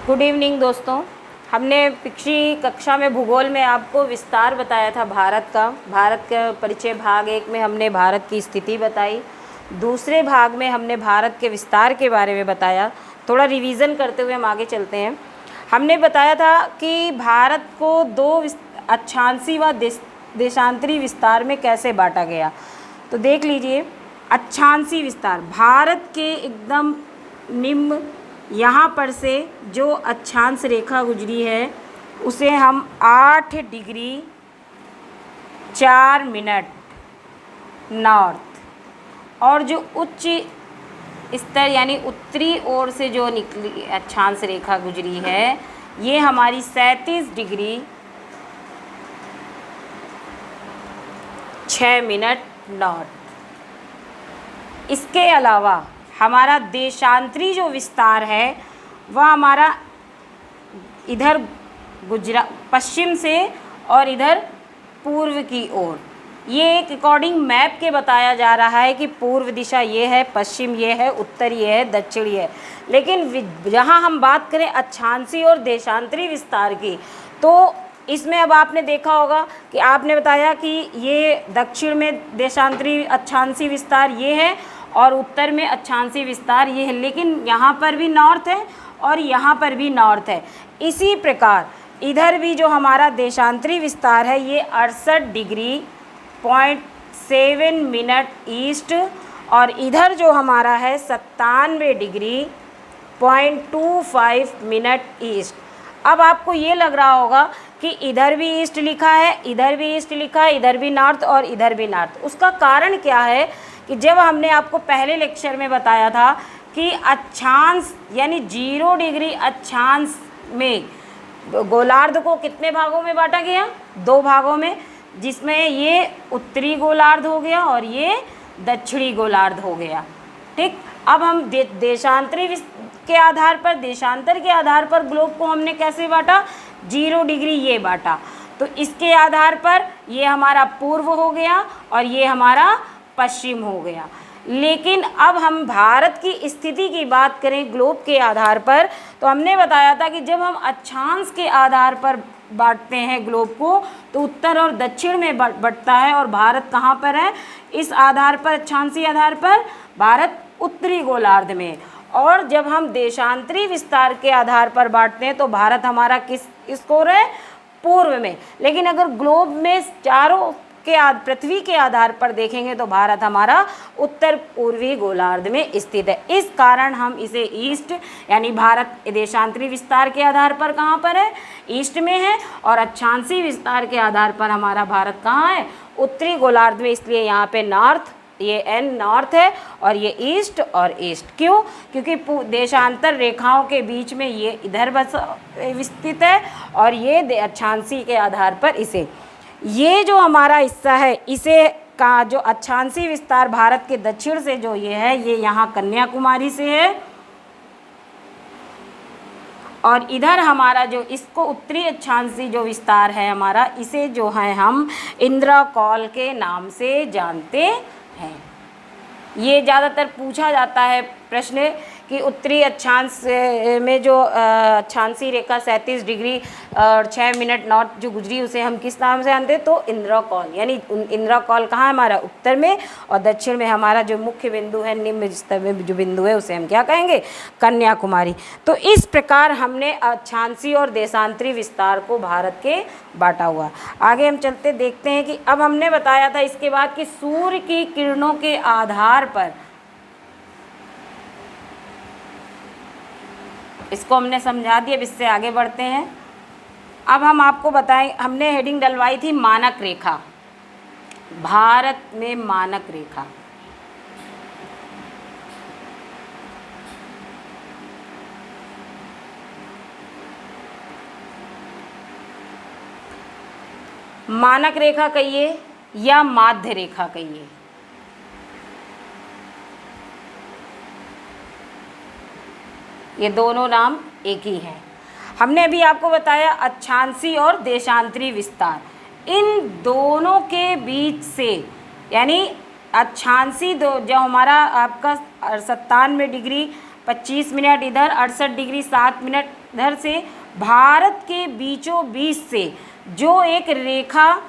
Good evening दोस्तों। हमने पिछली कक्षा में भूगोल में आपको विस्तार बताया था भारत का। भारत का परिचय भाग 1 में हमने भारत की स्थिति बताई। दूसरे भाग में हमने भारत के विस्तार के बारे में बताया। थोड़ा रिवीजन करते हुए हम आगे चलते हैं। हमने बताया था कि भारत को दो अक्षांशी व देशांतरी विस्तार में कैसे बांटा गया। तो देख लीजिए, अक्षांशी विस्तार भारत के एकदम निम्न यहाँ पर से जो अक्षांश रेखा गुजरी है उसे हम 8 डिग्री 4 मिनट नॉर्थ, और जो उच्च स्तर यानी उत्तरी ओर से जो निकली अक्षांश रेखा गुजरी है ये हमारी 37 डिग्री 6 मिनट नॉर्थ। इसके अलावा हमारा देशांतरी जो विस्तार है वह हमारा इधर पश्चिम से और इधर पूर्व की ओर, ये एक अकॉर्डिंग मैप के बताया जा रहा है कि पूर्व दिशा ये है, पश्चिम ये है, उत्तर ये है, दक्षिण ये है। लेकिन जहाँ हम बात करें अक्षांशी और देशांतरी विस्तार की, तो इसमें अब आपने देखा होगा कि आपने बताया कि ये दक्षिण में देशांतरी अक्षांशी विस्तार ये है और उत्तर में अक्षांशी विस्तार ये है, लेकिन यहाँ पर भी नॉर्थ है और यहाँ पर भी नॉर्थ है। इसी प्रकार इधर भी जो हमारा देशांतरी विस्तार है ये 68 डिग्री 0.7 मिनट ईस्ट, और इधर जो हमारा है 97 डिग्री 0.25 मिनट ईस्ट। अब आपको ये लग रहा होगा कि इधर भी ईस्ट लिखा है, इधर भी ईस्ट लिखा है, इधर भी नॉर्थ और इधर भी नॉर्थ। उसका कारण क्या है कि जब हमने आपको पहले लेक्चर में बताया था कि अक्षांश यानी 0 डिग्री अक्षांश में गोलार्ध को कितने भागों में बांटा गया, 2 भागों में, जिसमें ये उत्तरी गोलार्ध हो गया और ये दक्षिणी गोलार्ध हो गया। ठीक, अब हम देशांतरी के आधार पर, देशांतर के आधार पर ग्लोब को हमने कैसे बांटा, 0 डिग्री ये बांटा। तो इसके आधार पर ये हमारा पूर्व हो गया और ये हमारा पश्चिम हो गया। लेकिन अब हम भारत की स्थिति की बात करें ग्लोब के आधार पर, तो हमने बताया था कि जब हम अक्षांश के आधार पर बांटते हैं ग्लोब को तो उत्तर और दक्षिण में बंटता है, और भारत कहाँ पर है इस आधार पर, अक्षांशी आधार पर भारत उत्तरी गोलार्ध में। और जब हम देशांतरी विस्तार के आधार पर बांटते हैं तो भारत हमारा किस ओर है, पूर्व में। लेकिन अगर ग्लोब में चारों के पृथ्वी के आधार पर देखेंगे तो भारत हमारा उत्तर पूर्वी गोलार्ध में स्थित है। इस कारण हम इसे ईस्ट यानी भारत देशांतरी विस्तार के आधार पर कहाँ पर है, ईस्ट में है, और अक्षांशी विस्तार के आधार पर हमारा भारत कहाँ है, उत्तरी गोलार्ध में। इसलिए यहाँ पे नॉर्थ, ये एन नॉर्थ है और ये ईस्ट और ईस्ट। क्यों? क्योंकि देशांतर रेखाओं के बीच में ये इधर बस विस्तृत है और ये अक्षांशी के आधार पर इसे, ये जो हमारा हिस्सा है इसे का जो अक्षांशी विस्तार भारत के दक्षिण से जो ये है, ये यहाँ कन्याकुमारी से है, और इधर हमारा जो इसको उत्तरी अक्षांशी जो विस्तार है हमारा, इसे जो है हम इंद्रकौल के नाम से जानते हैं। ये ज़्यादातर पूछा जाता है प्रश्न कि उत्तरी अक्षांश में जो अक्षांशी रेखा 37 डिग्री और 6 मिनट नॉर्थ जो गुजरी उसे हम किस नाम से जानते हैं, तो इंद्रकौल। यानी इंद्रकौल कहाँ है हमारा, उत्तर में, और दक्षिण में हमारा जो मुख्य बिंदु है, निम्न स्तर में जो बिंदु है उसे हम क्या कहेंगे, कन्याकुमारी। तो इस प्रकार हमने अक्षांशी और देशांतरी विस्तार को भारत के बांटा हुआ। आगे हम चलते देखते हैं कि अब हमने बताया था इसके बाद कि सूर्य की किरणों के आधार पर, इसको हमने समझा दिया। अब इससे आगे बढ़ते हैं। अब हम आपको बताएं, हमने हेडिंग डलवाई थी मानक रेखा, भारत में मानक रेखा। मानक रेखा कहिए या माध्य रेखा कहिए, ये दोनों नाम एक ही हैं। हमने अभी आपको बताया अक्षांशी और देशांतरी विस्तार, इन दोनों के बीच से यानी अक्षांशी जो हमारा आपका 97 डिग्री 25 मिनट इधर, 68 डिग्री 7 मिनट इधर से भारत के बीचों बीच से जो एक रेखा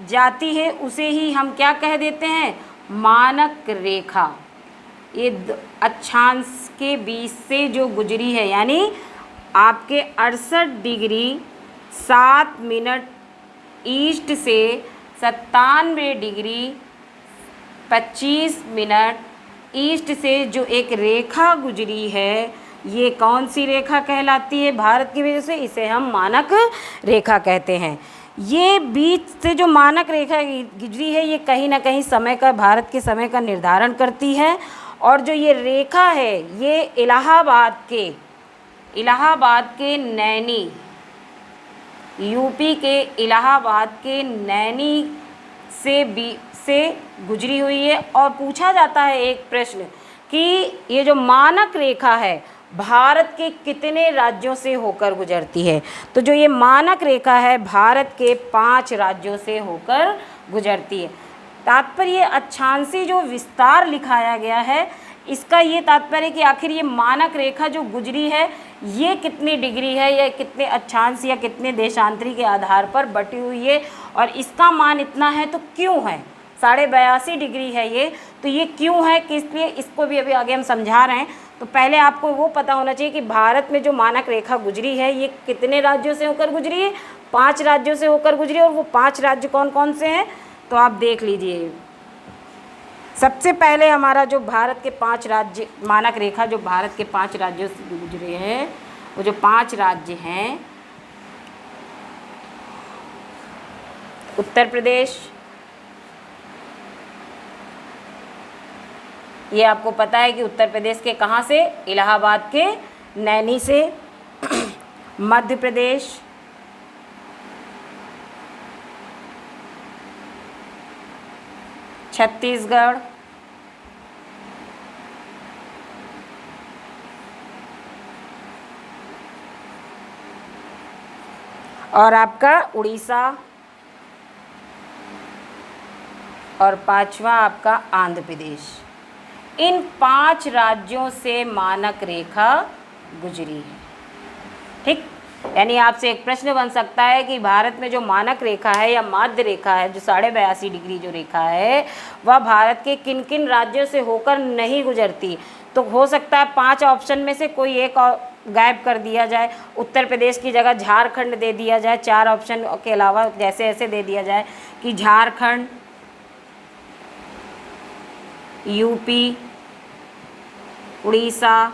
जाती है उसे ही हम क्या कह देते हैं, मानक रेखा। ये अक्षांश के बीच से जो गुजरी है, यानी आपके 68 डिग्री 7 मिनट ईस्ट से 97 डिग्री 25 मिनट ईस्ट से जो एक रेखा गुजरी है, ये कौन सी रेखा कहलाती है भारत की वजह से, इसे हम मानक रेखा कहते हैं। ये बीच से जो मानक रेखा गुजरी है, ये कहीं ना कहीं समय का, भारत के समय का निर्धारण करती है। और जो ये रेखा है, ये इलाहाबाद के नैनी, यूपी के इलाहाबाद के नैनी से गुजरी हुई है। और पूछा जाता है एक प्रश्न कि ये जो मानक रेखा है भारत के कितने राज्यों से होकर गुजरती है। तो जो ये मानक रेखा है भारत के 5 राज्यों से होकर गुजरती है। तात्पर्य अक्षांशी जो विस्तार लिखाया गया है, इसका ये तात्पर्य कि आखिर ये मानक रेखा जो गुजरी है ये कितनी डिग्री है, या कितने अक्षांश या कितने देशांतरी के आधार पर बटी हुई है, और इसका मान इतना है तो क्यों है, 82.5 डिग्री है ये, तो ये क्यों है, किस लिए, इसको भी अभी आगे हम समझा रहे हैं। तो पहले आपको वो पता होना चाहिए कि भारत में जो मानक रेखा गुजरी है ये कितने राज्यों से होकर गुजरी है, 5 राज्यों से होकर गुजरी है। और वो 5 राज्य कौन कौन से हैं, तो आप देख लीजिए। सबसे पहले हमारा जो भारत के 5 राज्य, मानक रेखा जो भारत के 5 राज्यों से गुजरे हैं, वो जो 5 राज्य हैं, उत्तर प्रदेश, ये आपको पता है कि उत्तर प्रदेश के कहाँ से, इलाहाबाद के नैनी से। मध्य प्रदेश, छत्तीसगढ़, और आपका उड़ीसा, और 5वां आपका आंध्र प्रदेश। इन 5 राज्यों से मानक रेखा गुजरी है। ठीक, यानी आपसे एक प्रश्न बन सकता है कि भारत में जो मानक रेखा है या माध्य रेखा है, जो 82.5 डिग्री जो रेखा है, वह भारत के किन किन राज्यों से होकर नहीं गुजरती। तो हो सकता है 5 ऑप्शन में से कोई एक गायब कर दिया जाए, उत्तर प्रदेश की जगह झारखंड दे दिया जाए, 4 ऑप्शन के अलावा जैसे ऐसे दे दिया जाए कि झारखंड, यूपी, उड़ीसा,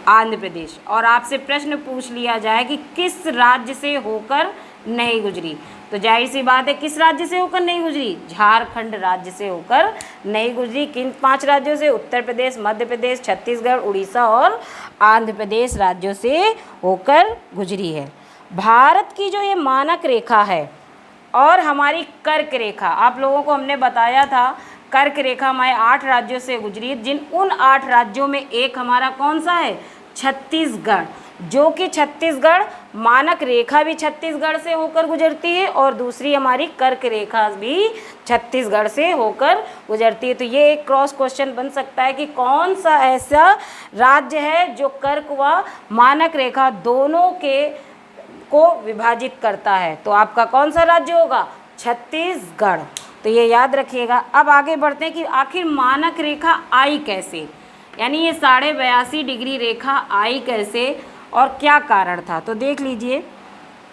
आंध्र प्रदेश, और आपसे प्रश्न पूछ लिया जाए कि किस राज्य से होकर नहीं गुजरी, तो जाहिर सी बात है किस राज्य से होकर नहीं गुजरी, झारखंड राज्य से होकर नहीं गुजरी। किन 5 राज्यों से, उत्तर प्रदेश, मध्य प्रदेश, छत्तीसगढ़, उड़ीसा और आंध्र प्रदेश राज्यों से होकर गुजरी है। भारत की जो ये मानक रेखा है और हमारी कर्क रेखा, आप लोगों को हमने बताया था कर्क रेखा हमारे 8 राज्यों से गुजरी, उन 8 राज्यों में एक हमारा कौन सा है, छत्तीसगढ़, जो कि छत्तीसगढ़ मानक रेखा भी छत्तीसगढ़ से होकर गुजरती है और दूसरी हमारी कर्क रेखा भी छत्तीसगढ़ से होकर गुजरती है। तो ये एक क्रॉस क्वेश्चन बन सकता है कि कौन सा ऐसा राज्य है जो कर्क व मानक रेखा दोनों के को विभाजित करता है। तो आपका कौन सा राज्य होगा, छत्तीसगढ़। तो ये याद रखिएगा। अब आगे बढ़ते हैं कि आखिर मानक रेखा आई कैसे, यानी ये 82.5 डिग्री रेखा आई कैसे और क्या कारण था। तो देख लीजिए,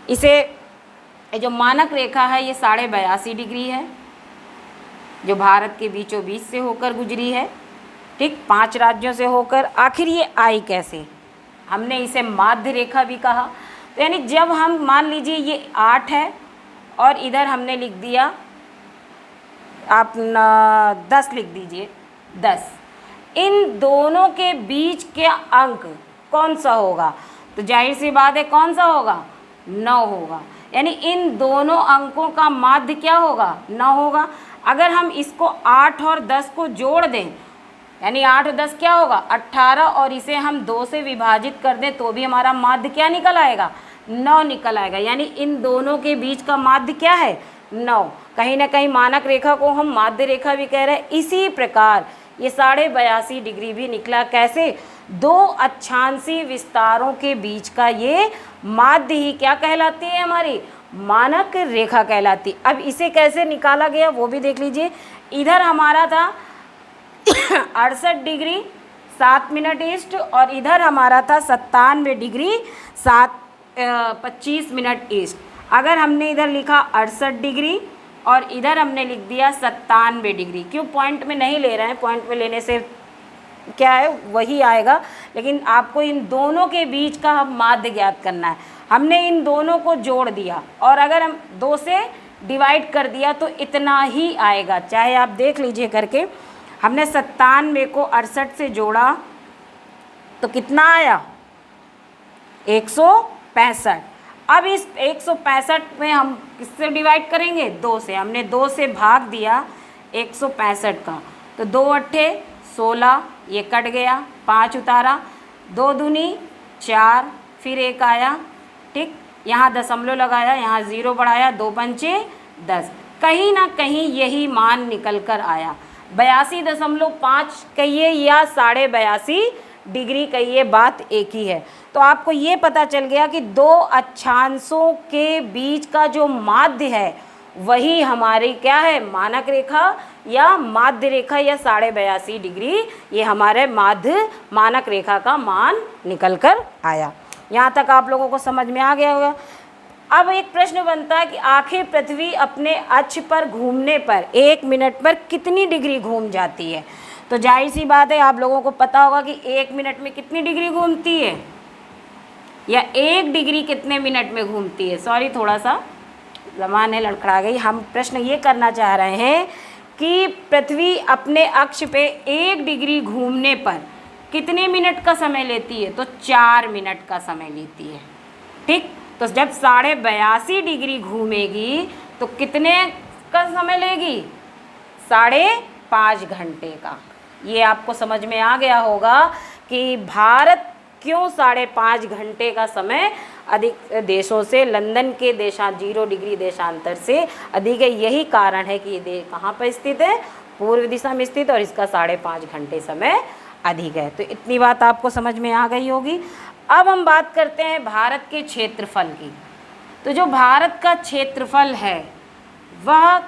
इसे जो मानक रेखा है ये 82.5 डिग्री है जो भारत के बीचों बीच से होकर गुजरी है, ठीक, 5 राज्यों से होकर। आखिर ये आई कैसे, हमने इसे माध्य रेखा भी कहा। तो यानी जब हम मान लीजिए ये 8 है और इधर हमने लिख दिया, आप 10 लिख दीजिए, 10, इन दोनों के बीच के अंक कौन सा होगा, तो जाहिर सी बात है कौन सा होगा, 9 होगा। यानी इन दोनों अंकों का माध्य क्या होगा, 9 होगा। अगर हम इसको 8 और 10 को जोड़ दें, यानी 8 और 10 क्या होगा, 18, और इसे हम 2 से विभाजित कर दें तो भी हमारा माध्य क्या निकल आएगा, 9 निकल आएगा। यानी इन दोनों के बीच का माध्य क्या है, 9। कहीं ना कहीं मानक रेखा को हम माध्य रेखा भी कह रहे हैं। इसी प्रकार ये 82.5 डिग्री भी निकला। कैसे? दो अक्षांशीय विस्तारों के बीच का ये माध्य ही क्या कहलाती है? हमारी मानक रेखा कहलाती। अब इसे कैसे निकाला गया वो भी देख लीजिए। इधर हमारा था 68 डिग्री 7 मिनट ईस्ट और इधर हमारा था 97 डिग्री 25 मिनट ईस्ट। अगर हमने इधर लिखा 68 डिग्री और इधर हमने लिख दिया 97 डिग्री, क्यों पॉइंट में नहीं ले रहे हैं? पॉइंट में लेने से क्या है, वही आएगा, लेकिन आपको इन दोनों के बीच का हम माध्य ज्ञात करना है। हमने इन दोनों को जोड़ दिया और अगर हम 2 से डिवाइड कर दिया तो इतना ही आएगा, चाहे आप देख लीजिए करके। हमने 97 को 68 से जोड़ा तो कितना आया? 165। अब इस 165 में हम किससे डिवाइड करेंगे? 2 से। हमने 2 से भाग दिया 165 का, तो 2 अट्ठे 16, ये कट गया, 5 उतारा, 2 दूनी 4, फिर 1 आया, ठीक। यहाँ दशमलव लगाया, यहाँ 0 बढ़ाया, 2 पंचे 10। कहीं ना कहीं यही मान निकल कर आया। 82.5 कहिए या 82.5 डिग्री कहिए, बात एक ही है। तो आपको ये पता चल गया कि दो अक्षांशों के बीच का जो माध्य है वही हमारी क्या है? मानक रेखा या माध्य रेखा या 82.5 डिग्री, ये हमारे माध्य मानक रेखा का मान निकल कर आया। यहाँ तक आप लोगों को समझ में आ गया होगा। अब एक प्रश्न बनता है कि आखिर पृथ्वी अपने अक्ष पर घूमने पर 1 मिनट पर कितनी डिग्री घूम जाती है? तो जाहिर सी बात है, आप लोगों को पता होगा कि 1 मिनट में कितनी डिग्री घूमती है, या 1 डिग्री कितने मिनट में घूमती है। सॉरी, थोड़ा सा ज़बान है लड़खड़ा गई। हम प्रश्न ये करना चाह रहे हैं कि पृथ्वी अपने अक्ष पे 1 डिग्री घूमने पर कितने मिनट का समय लेती है? तो 4 मिनट का समय लेती है, ठीक। तो जब 82.5 डिग्री घूमेगी तो कितने का समय लेगी? 5.5 घंटे का। ये आपको समझ में आ गया होगा कि भारत क्यों 5.5 घंटे का समय अधिक देशों से, लंदन के 0 डिग्री देशांतर से अधिक है। यही कारण है कि ये देश कहाँ पर स्थित है? पूर्व दिशा में स्थित, और इसका 5.5 घंटे समय अधिक है। तो इतनी बात आपको समझ में आ गई होगी। अब हम बात करते हैं भारत के क्षेत्रफल की। तो जो भारत का क्षेत्रफल है वह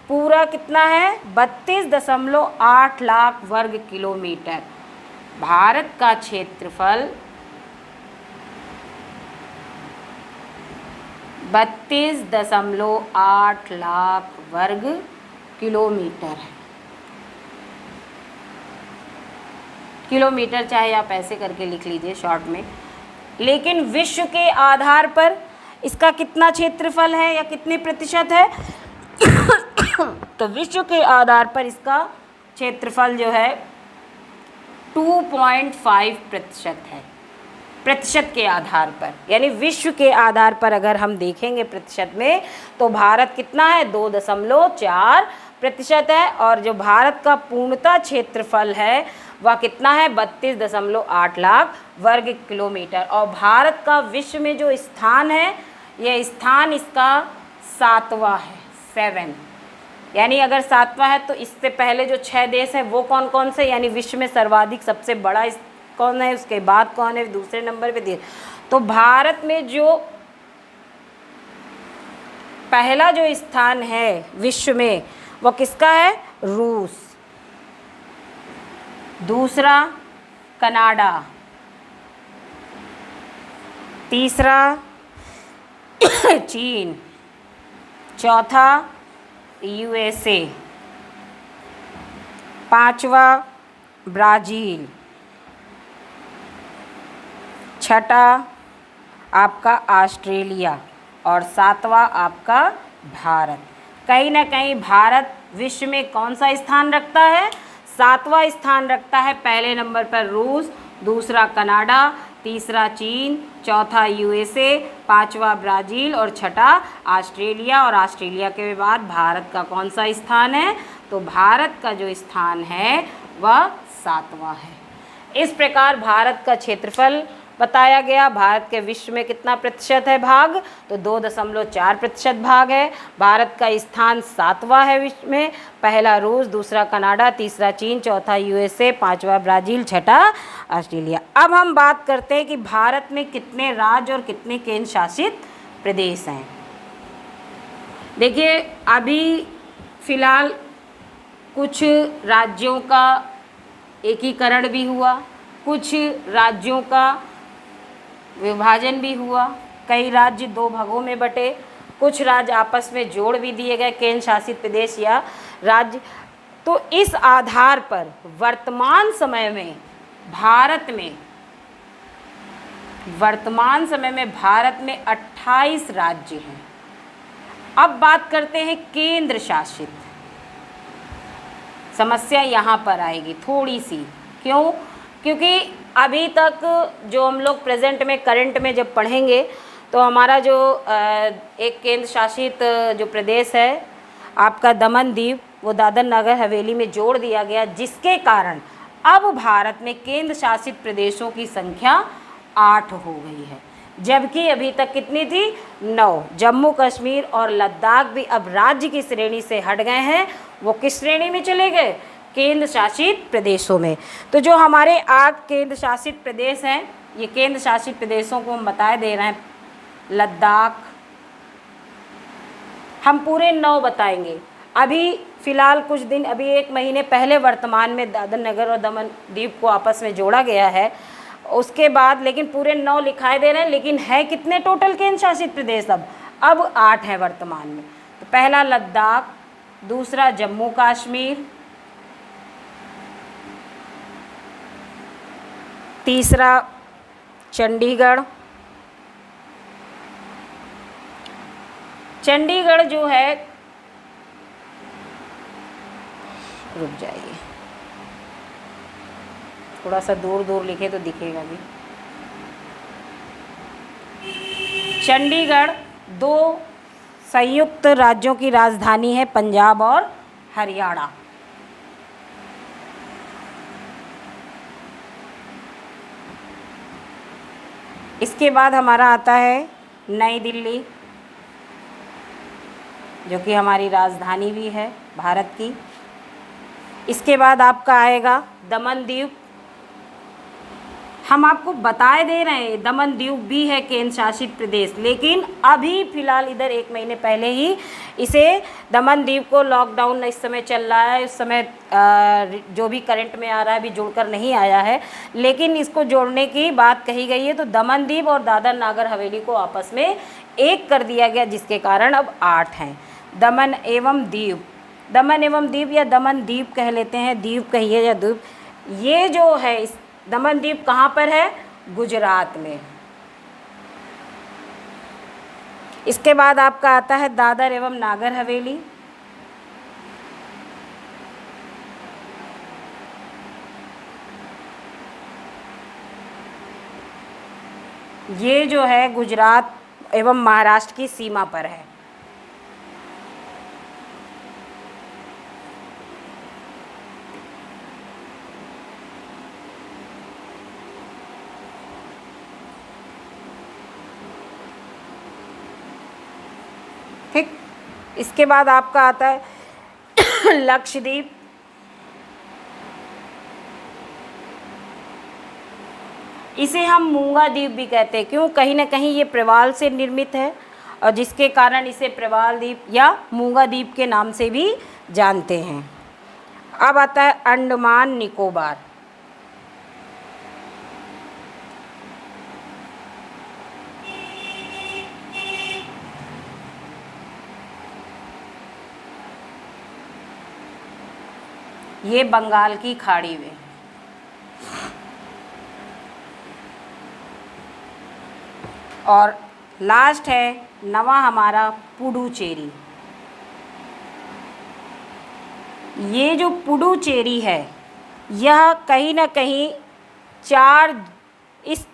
पूरा कितना है? 32.8 लाख वर्ग किलोमीटर। भारत का क्षेत्रफल 32.8 लाख वर्ग किलोमीटर है। किलोमीटर चाहे आप ऐसे करके लिख लीजिए शॉर्ट में, लेकिन विश्व के आधार पर इसका कितना क्षेत्रफल है या कितने प्रतिशत है? तो विश्व के आधार पर इसका क्षेत्रफल जो है 2.5% है, प्रतिशत के आधार पर। यानी विश्व के आधार पर अगर हम देखेंगे प्रतिशत में तो भारत कितना है? 2.4% है। और जो भारत का पूर्णतः क्षेत्रफल है वह कितना है? 32.8 लाख वर्ग किलोमीटर। और भारत का विश्व में जो स्थान है, यह स्थान इसका 7वां है, 7। यानी अगर 7वां है तो इससे पहले जो 6 देश हैं वो कौन कौन से? यानी विश्व में सर्वाधिक सबसे बड़ा कौन है, उसके बाद कौन है, दूसरे नंबर पे देश। तो भारत में जो पहला जो स्थान है विश्व में वो किसका है? रूस। दूसरा कनाडा, तीसरा चीन, चौथा USA, 5वां ब्राज़ील, 6ठा आपका ऑस्ट्रेलिया और 7वां आपका भारत। कहीं ना कहीं भारत विश्व में कौन सा स्थान रखता है? 7वां स्थान रखता है। पहले नंबर पर रूस, दूसरा कनाडा, तीसरा चीन, चौथा USA, 5वां ब्राज़ील और 6ठा ऑस्ट्रेलिया। और ऑस्ट्रेलिया के बाद भारत का कौन सा स्थान है? तो भारत का जो स्थान है वह 7वां है। इस प्रकार भारत का क्षेत्रफल बताया गया। भारत के विश्व में कितना प्रतिशत है भाग, तो 2.4% भाग है। भारत का स्थान 7वां है विश्व में, पहला रूस, दूसरा कनाडा, तीसरा चीन, चौथा यूएसए, पांचवा ब्राज़ील, छठा ऑस्ट्रेलिया। अब हम बात करते हैं कि भारत में कितने राज्य और कितने केंद्र शासित प्रदेश हैं। देखिए, अभी फ़िलहाल कुछ राज्यों का एकीकरण भी हुआ, कुछ राज्यों का विभाजन भी हुआ, कई राज्य 2 भागों में बटे, कुछ राज्य आपस में जोड़ भी दिए गए, केंद्र शासित प्रदेश या राज्य। तो इस आधार पर वर्तमान समय में भारत में 28 राज्य हैं। अब बात करते हैं केंद्र शासित। समस्या यहाँ पर आएगी थोड़ी सी, क्यों? क्योंकि अभी तक जो हम लोग प्रेजेंट में करंट में जब पढ़ेंगे तो हमारा जो एक केंद्र शासित जो प्रदेश है आपका दमन दीव, वो दादर नगर हवेली में जोड़ दिया गया, जिसके कारण अब भारत में केंद्र शासित प्रदेशों की संख्या 8 हो गई है, जबकि अभी तक कितनी थी? 9। जम्मू कश्मीर और लद्दाख भी अब राज्य की श्रेणी से हट गए हैं, वो किस श्रेणी में चले गए? केंद्र शासित प्रदेशों में। तो जो हमारे 8 केंद्र शासित प्रदेश हैं, ये केंद्र शासित प्रदेशों को हम बताए दे रहे हैं। लद्दाख, हम पूरे 9 बताएंगे। अभी फ़िलहाल कुछ दिन, अभी 1 महीने पहले वर्तमान में दादर नगर और दमन दीव को आपस में जोड़ा गया है, उसके बाद लेकिन पूरे 9 लिखाई दे रहे हैं, लेकिन है कितने टोटल केंद्र शासित प्रदेश? अब 8 है वर्तमान में। तो पहला लद्दाख, दूसरा जम्मू कश्मीर, तीसरा चंडीगढ़। चंडीगढ़ जो है, रुक जाइए, थोड़ा सा दूर दूर लिखे तो दिखेगा भी। चंडीगढ़ 2 संयुक्त राज्यों की राजधानी है, पंजाब और हरियाणा। इसके बाद हमारा आता है नई दिल्ली, जो कि हमारी राजधानी भी है भारत की। इसके बाद आपका आएगा दमन दीव। हम आपको बताए दे रहे हैं दमन दीव भी है केंद्र शासित प्रदेश, लेकिन अभी फ़िलहाल इधर 1 महीने पहले ही इसे दमन दीव को लॉकडाउन इस समय चल रहा है, उस समय जो भी करंट में आ रहा है अभी जुड़कर नहीं आया है, लेकिन इसको जोड़ने की बात कही गई है। तो दमन दीव और दादर नागर हवेली को आपस में एक कर दिया गया, जिसके कारण अब 8 हैं। दमन एवं दीव, दमन एवं दीव या दमन दीव कह लेते हैं, दीव कहिए या द्वीप, ये जो है इस दमन दीव कहाँ पर है? गुजरात में। इसके बाद आपका आता है दादर एवं नागर हवेली। ये जो है गुजरात एवं महाराष्ट्र की सीमा पर है। ठीक, इसके बाद आपका आता है लक्षद्वीप। इसे हम मूंगा द्वीप भी कहते हैं, क्यों? कहीं ना कहीं ये प्रवाल से निर्मित है और जिसके कारण इसे प्रवाल द्वीप या मूंगा द्वीप के नाम से भी जानते हैं। अब आता है अंडमान निकोबार। ये बंगाल की खाड़ी में। और लास्ट है 9वां हमारा पुडुचेरी। ये जो पुडुचेरी है यह कहीं ना कहीं इस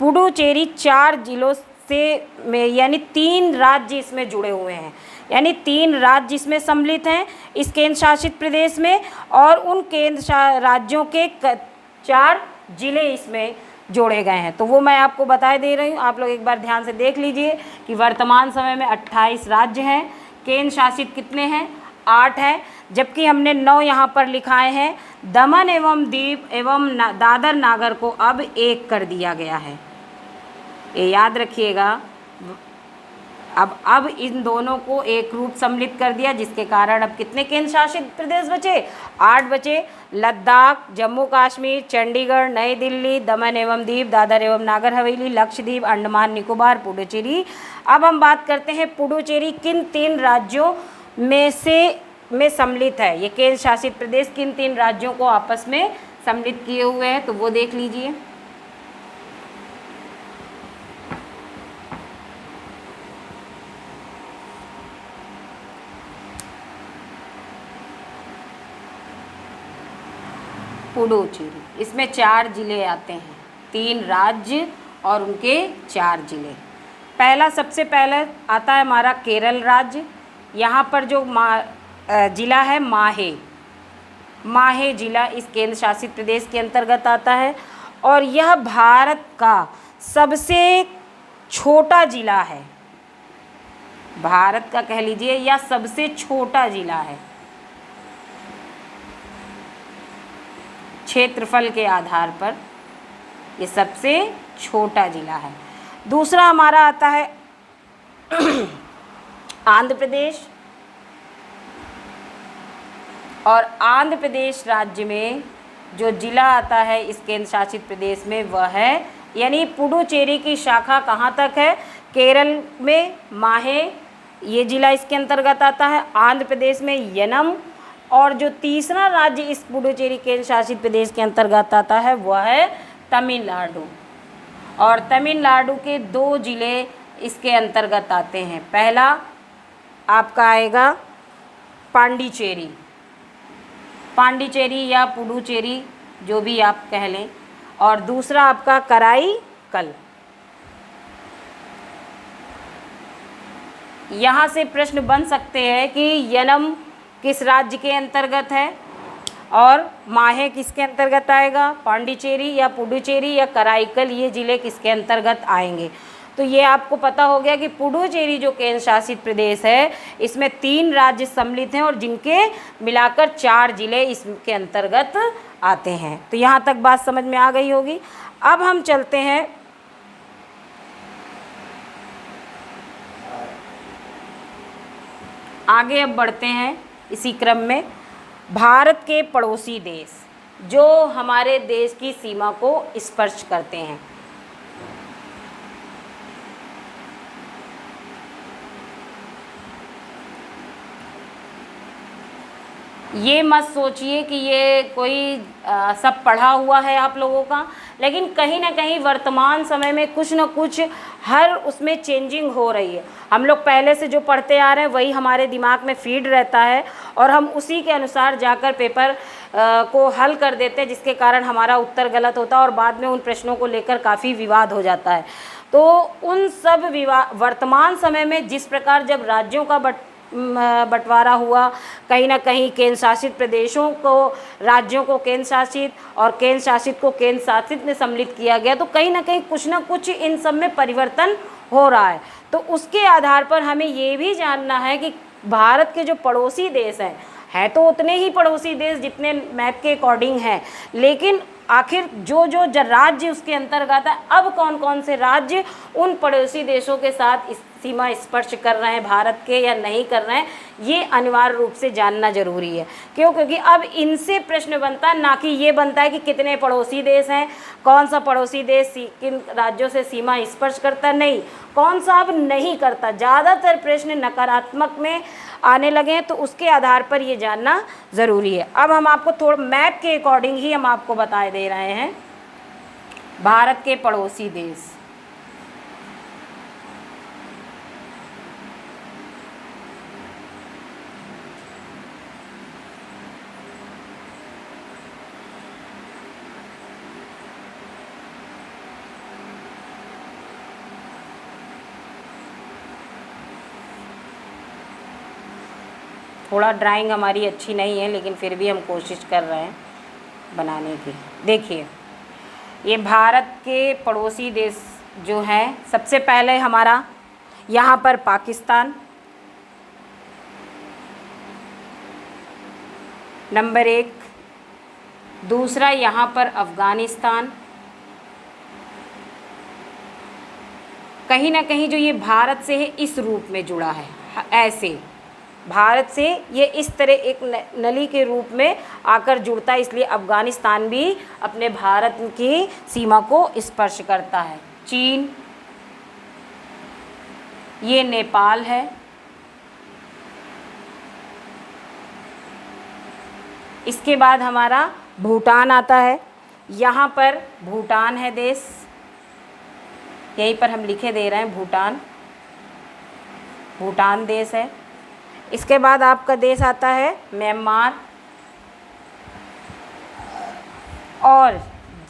पुडुचेरी 4 जिलों से में यानी 3 राज्य इसमें जुड़े हुए हैं, यानी 3 राज्य इसमें सम्मिलित हैं इस केंद्र शासित प्रदेश में, और उन राज्यों के 4 जिले इसमें जोड़े गए हैं। तो वो मैं आपको बता दे रही हूँ, आप लोग एक बार ध्यान से देख लीजिए कि वर्तमान समय में 28 राज्य हैं। केंद्र शासित कितने हैं? 8 हैं, जबकि हमने 9 यहाँ पर लिखाए हैं। दमन एवं दीव एवं दादर नागर को अब एक कर दिया गया है, ये याद रखिएगा। अब इन दोनों को एक रूप सम्मिलित कर दिया, जिसके कारण अब कितने केंद्र शासित प्रदेश बचे? 8 बचे। लद्दाख, जम्मू कश्मीर, चंडीगढ़, नई दिल्ली, दमन एवं दीव, दादर एवं नागर हवेली, लक्षद्वीप, अंडमान निकोबार, पुडुचेरी। अब हम बात करते हैं पुडुचेरी किन 3 राज्यों में सम्मिलित है। ये केंद्र शासित प्रदेश किन 3 राज्यों को आपस में सम्मिलित किए हुए हैं, तो वो देख लीजिए। पुडुचेरी, इसमें 4 जिले आते हैं, 3 राज्य और उनके 4 जिले। पहला, सबसे पहले आता है हमारा केरल राज्य। यहाँ पर जो जिला है माहे, माहे जिला इस केंद्र शासित प्रदेश के अंतर्गत आता है, और यह भारत का सबसे छोटा जिला है। भारत का कह लीजिए या सबसे छोटा जिला है क्षेत्रफल के आधार पर, ये सबसे छोटा जिला है। दूसरा हमारा आता है आंध्र प्रदेश, और आंध्र प्रदेश राज्य में जो जिला आता है इस केंद्र शासित प्रदेश में वह है, यानी पुडुचेरी की शाखा कहाँ तक है? केरल में माहे, ये जिला इसके अंतर्गत आता है। आंध्र प्रदेश में यनम, और जो तीसरा राज्य इस पुडुचेरी केंद्र शासित प्रदेश के अंतर्गत आता है वह है तमिलनाडु, और तमिलनाडु के 2 जिले इसके अंतर्गत आते हैं। पहला आपका आएगा पांडिचेरी, पांडिचेरी या पुडुचेरी जो भी आप कह लें, और दूसरा आपका कराईकल। यहाँ से प्रश्न बन सकते हैं कि यनम किस राज्य के अंतर्गत है और माहे किसके अंतर्गत आएगा? पांडिचेरी या पुडुचेरी या कराईकल, ये ज़िले किसके अंतर्गत आएंगे? तो ये आपको पता हो गया कि पुडुचेरी जो केंद्र शासित प्रदेश है इसमें 3 राज्य सम्मिलित हैं और जिनके मिलाकर 4 ज़िले इसके अंतर्गत आते हैं। तो यहाँ तक बात समझ में आ गई होगी। अब हम चलते हैं आगे, अब बढ़ते हैं इसी क्रम में। भारत के पड़ोसी देश जो हमारे देश की सीमा को स्पर्श करते हैं, ये मत सोचिए कि ये कोई सब पढ़ा हुआ है आप लोगों का, लेकिन कहीं ना कहीं वर्तमान समय में कुछ ना कुछ हर उसमें चेंजिंग हो रही है। हम लोग पहले से जो पढ़ते आ रहे हैं वही हमारे दिमाग में फीड रहता है और हम उसी के अनुसार जाकर पेपर को हल कर देते हैं, जिसके कारण हमारा उत्तर गलत होता है और बाद में उन प्रश्नों को लेकर काफ़ी विवाद हो जाता है। तो उन सब वर्तमान समय में जिस प्रकार जब राज्यों का बंटवारा हुआ, कहीं ना कहीं केंद्र शासित प्रदेशों को राज्यों को केंद्र शासित और केंद्र शासित को केंद्र शासित में सम्मिलित किया गया, तो कहीं ना कुछ इन सब में परिवर्तन हो रहा है। तो उसके आधार पर हमें ये भी जानना है कि भारत के जो पड़ोसी देश हैं तो उतने ही पड़ोसी देश जितने मैप के अकॉर्डिंग हैं, लेकिन आखिर जो राज्य उसके अंतर्गत है, अब कौन कौन से राज्य उन पड़ोसी देशों के साथ सीमा स्पर्श कर रहे हैं भारत के या नहीं कर रहे हैं, ये अनिवार्य रूप से जानना जरूरी है। क्यों? क्योंकि अब इनसे प्रश्न बनता है, ना कि ये बनता है कि कितने पड़ोसी देश हैं, कौन सा पड़ोसी देश किन राज्यों से सीमा स्पर्श करता है, नहीं, कौन सा अब नहीं करता। ज़्यादातर प्रश्न नकारात्मक में आने लगे हैं, तो उसके आधार पर ये जानना ज़रूरी है। अब हम आपको थोड़ा मैप के अकॉर्डिंग ही हम आपको बता दे रहे हैं भारत के पड़ोसी देश। थोड़ा ड्राइंग हमारी अच्छी नहीं है, लेकिन फिर भी हम कोशिश कर रहे हैं बनाने की। देखिए, ये भारत के पड़ोसी देश जो हैं, सबसे पहले हमारा यहाँ पर पाकिस्तान, नंबर 1। दूसरा यहाँ पर अफ़गानिस्तान। कहीं ना कहीं जो ये भारत से है इस रूप में जुड़ा है, ऐसे भारत से ये इस तरह एक नली के रूप में आकर जुड़ता है, इसलिए अफ़गानिस्तान भी अपने भारत की सीमा को स्पर्श करता है। चीन, ये नेपाल है, इसके बाद हमारा भूटान आता है। यहाँ पर भूटान है देश, यहीं पर हम लिखे दे रहे हैं भूटान, भूटान देश है। इसके बाद आपका देश आता है म्यांमार, और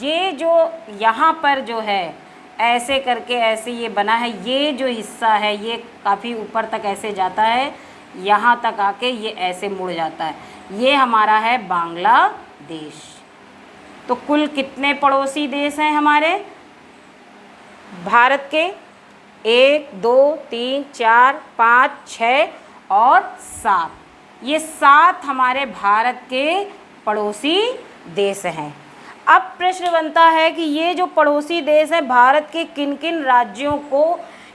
ये जो यहाँ पर जो है ऐसे करके ऐसे ये बना है, ये जो हिस्सा है ये काफ़ी ऊपर तक ऐसे जाता है, यहाँ तक आके ये ऐसे मुड़ जाता है, ये हमारा है बांग्लादेश। तो कुल कितने पड़ोसी देश हैं हमारे भारत के? 1 2 3 4 5 6 और 7। ये 7 हमारे भारत के पड़ोसी देश हैं। अब प्रश्न बनता है कि ये जो पड़ोसी देश हैं भारत के किन किन राज्यों को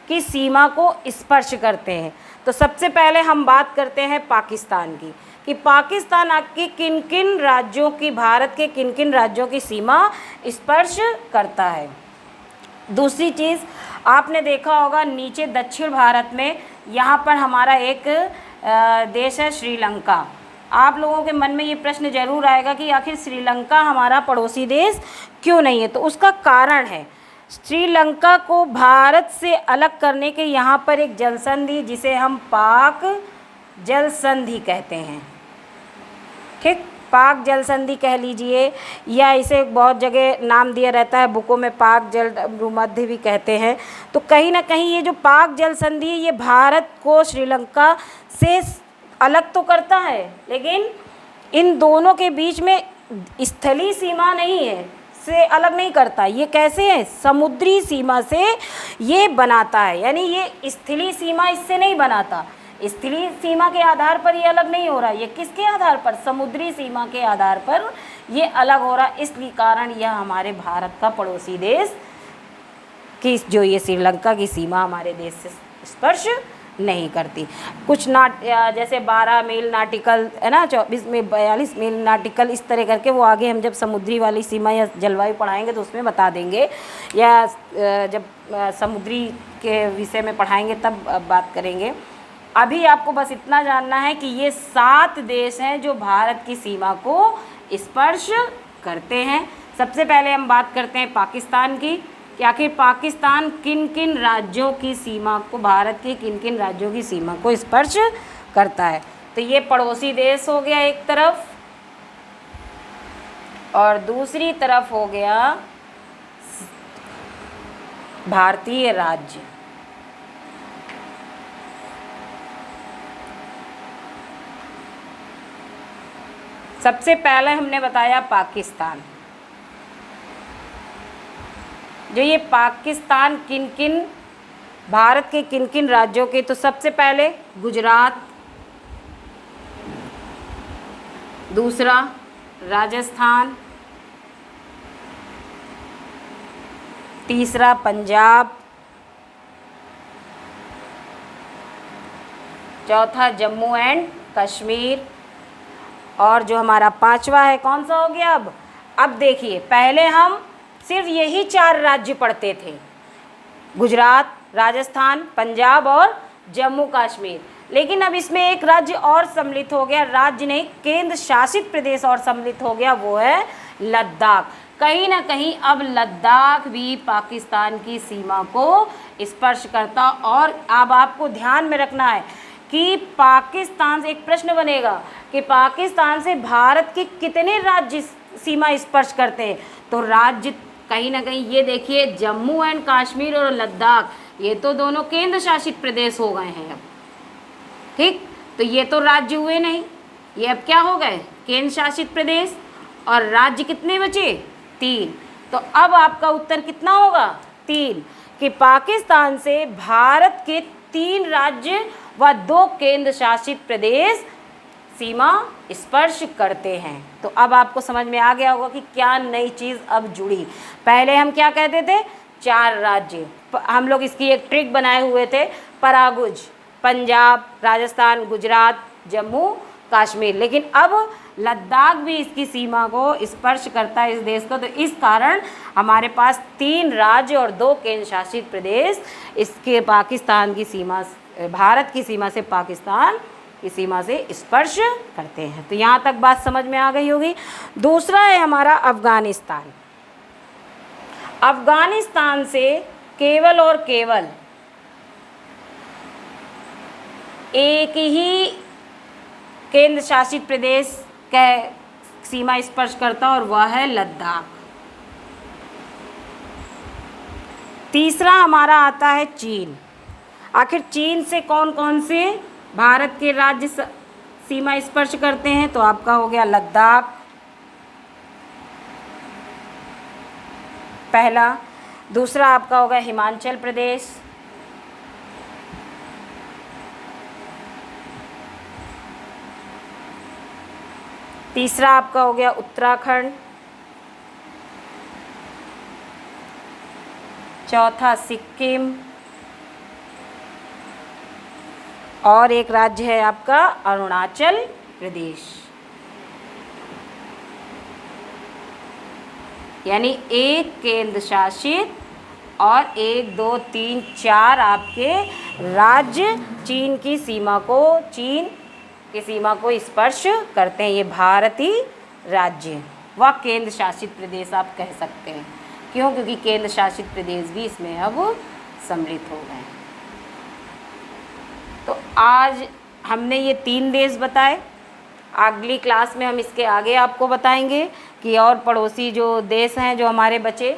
की सीमा को स्पर्श करते हैं। तो सबसे पहले हम बात करते हैं पाकिस्तान की, कि पाकिस्तान आपके किन किन राज्यों की, भारत के किन किन राज्यों की सीमा स्पर्श करता है। दूसरी चीज़ आपने देखा होगा नीचे दक्षिण भारत में यहाँ पर हमारा एक देश है श्रीलंका। आप लोगों के मन में ये प्रश्न जरूर आएगा कि आखिर श्रीलंका हमारा पड़ोसी देश क्यों नहीं है। तो उसका कारण है, श्रीलंका को भारत से अलग करने के यहाँ पर एक जल संधि, जिसे हम पाक जल संधि कहते हैं, ठीक, पाक जल संधि कह लीजिए, या इसे बहुत जगह नाम दिया रहता है बुकों में, पाक जल भूमध्य भी कहते हैं। तो कहीं ना कहीं ये जो पाक जल संधि है ये भारत को श्रीलंका से अलग तो करता है, लेकिन इन दोनों के बीच में स्थलीय सीमा नहीं है, से अलग नहीं करता। ये कैसे है? समुद्री सीमा से ये बनाता है, यानी ये स्थलीय सीमा इससे नहीं बनाता। स्थलीय सीमा के आधार पर ये अलग नहीं हो रहा, ये किसके आधार पर? समुद्री सीमा के आधार पर ये अलग हो रहा। इसलिए कारण यह हमारे भारत का पड़ोसी देश की जो ये श्रीलंका की सीमा हमारे देश से स्पर्श नहीं करती। कुछ जैसे 12 मील नाटिकल है ना, 24 में 42 मील नाटिकल, इस तरह करके वो आगे हम जब समुद्री वाली सीमा या जलवायु पढ़ाएंगे तो उसमें बता देंगे, या जब समुद्री के विषय में पढ़ाएंगे तब बात करेंगे। अभी आपको बस इतना जानना है कि ये 7 देश हैं जो भारत की सीमा को स्पर्श करते हैं। सबसे पहले हम बात करते हैं पाकिस्तान की, कि आखिर पाकिस्तान किन किन राज्यों की सीमा को, भारत के किन किन राज्यों की सीमा को स्पर्श करता है। तो ये पड़ोसी देश हो गया एक तरफ, और दूसरी तरफ हो गया भारतीय राज्य। सबसे पहले हमने बताया पाकिस्तान, जो ये पाकिस्तान किन किन, भारत के किन किन राज्यों के, तो सबसे पहले गुजरात, दूसरा राजस्थान, तीसरा पंजाब, चौथा जम्मू एंड कश्मीर, और जो हमारा 5वां है कौन सा हो गया? अब देखिए, पहले हम सिर्फ यही 4 राज्य पढ़ते थे, गुजरात, राजस्थान, पंजाब और जम्मू कश्मीर, लेकिन अब इसमें एक राज्य और सम्मिलित हो गया, राज्य नहीं केंद्र शासित प्रदेश और सम्मिलित हो गया, वो है लद्दाख। कहीं ना कहीं अब लद्दाख भी पाकिस्तान की सीमा को स्पर्श करता। और अब आपको ध्यान में रखना है कि पाकिस्तान से एक प्रश्न बनेगा कि पाकिस्तान से भारत के कितने राज्य सीमा स्पर्श करते हैं। तो राज्य कहीं ना कहीं ये देखिए, जम्मू एंड कश्मीर और लद्दाख, ये तो दोनों केंद्र शासित प्रदेश हो गए हैं अब, ठीक। तो ये तो राज्य हुए नहीं, ये अब क्या हो गए? केंद्र शासित प्रदेश। और राज्य कितने बचे? 3। तो अब आपका उत्तर कितना होगा? 3, कि पाकिस्तान से भारत के 3 राज्य व 2 केंद्र शासित प्रदेश सीमा स्पर्श करते हैं। तो अब आपको समझ में आ गया होगा कि क्या नई चीज़ अब जुड़ी। पहले हम क्या कहते थे? 4 राज्य। हम लोग इसकी एक ट्रिक बनाए हुए थे, परागुज, पंजाब, राजस्थान, गुजरात, जम्मू कश्मीर। लेकिन अब लद्दाख भी इसकी सीमा को स्पर्श करता है, इस देश को। तो इस कारण हमारे पास 3 राज्य और 2 केंद्र शासित प्रदेश इसके पाकिस्तान की सीमा, भारत की सीमा से पाकिस्तान की सीमा से स्पर्श करते हैं। तो यहाँ तक बात समझ में आ गई होगी। दूसरा है हमारा अफ़गानिस्तान। अफ़गानिस्तान से केवल और केवल एक ही केंद्र शासित प्रदेश का सीमा स्पर्श करता और वह है लद्दाख। तीसरा हमारा आता है चीन। आखिर चीन से कौन कौन से भारत के राज्य सीमा स्पर्श करते हैं? तो आपका हो गया लद्दाख पहला, दूसरा आपका होगा हिमाचल प्रदेश, तीसरा आपका हो गया उत्तराखंड, चौथा सिक्किम, और एक राज्य है आपका अरुणाचल प्रदेश। यानी एक केंद्र शासित और 1, 2, 3, 4 आपके राज्य चीन की सीमा को स्पर्श करते हैं। ये भारतीय राज्य व केंद्र शासित प्रदेश आप कह सकते हैं। क्यों? क्योंकि केंद्र शासित प्रदेश भी इसमें अब सम्मिलित हो गए। तो आज हमने ये 3 देश बताए। अगली क्लास में हम इसके आगे आपको बताएंगे कि और पड़ोसी जो देश हैं जो हमारे बचे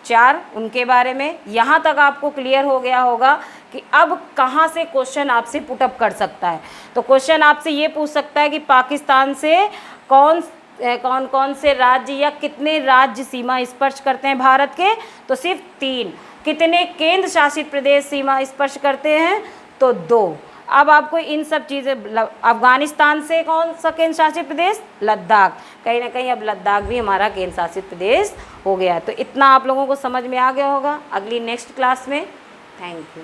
4, उनके बारे में। यहाँ तक आपको क्लियर हो गया होगा कि अब कहाँ से क्वेश्चन आपसे पुटअप कर सकता है। तो क्वेश्चन आपसे ये पूछ सकता है कि पाकिस्तान से कौन कौन से राज्य या कितने राज्य सीमा स्पर्श करते हैं भारत के? तो सिर्फ 3। कितने केंद्र शासित प्रदेश सीमा स्पर्श करते हैं? तो 2। अब आपको इन सब चीज़ें, अफ़गानिस्तान से कौन सा केंद्र शासित प्रदेश? लद्दाख। कहीं ना कहीं अब लद्दाख भी हमारा केंद्र शासित प्रदेश हो गया है। तो इतना आप लोगों को समझ में आ गया होगा। अगली नेक्स्ट क्लास में। Thank you.